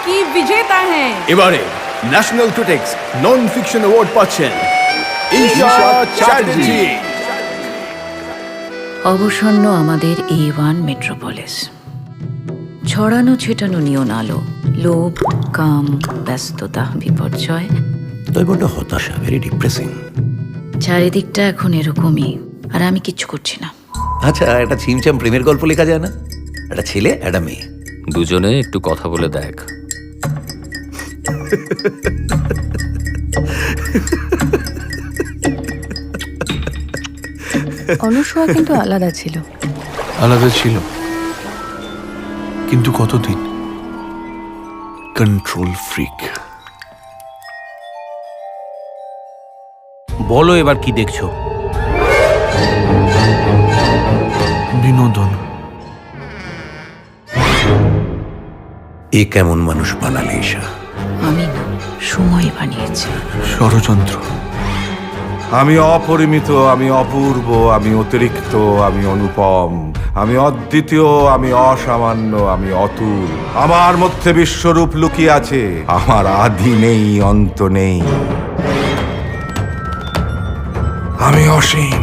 की विजेता हैं। এবারে national critics non fiction award পাচ্ছেন ঈশা চ্যাটার্জি। অবসন্ন আমাদের A1 মেট্রোপলিস। ছড়ানো ছেটানো নিয়ন আলো, লোভ, কাম, ব্যস্ততা, বিপর্যয়, তাই বড্ড হতাশা, ভেরি ডিপ্রেসিং। চারিদিকটা এখন এরকমই, আর আমি কিচ্ছু করছি না। আচ্ছা, একটা ছিমছাম প্রেমের গল্প লেখা যায় না? একটা ছেলে একটা মেয়ে, দুজনে একটু কথা বলে দেখ। অনুসয়া কিন্তু আলাদা ছিল। আলাদা ছিল, কিন্তু কতদিন? Control freak. বলো এবার কি দেখছো? বিনোদন। এ কেমন মানুষ বানালে ঈশা? আমি না, সময় বানিয়েছে। ষড়যন্ত্র। আমি অপরিমিত, আমি অপূর্ব, আমি অতিরিক্ত, আমি অনুপম, আমি অদ্বিতীয়, আমি অসামান্য, আমি অতুল। আমার মধ্যে বিশ্বরূপ লুকিয়ে আছে, আমার আদি নেই, অন্ত নেই। আমি অসীম।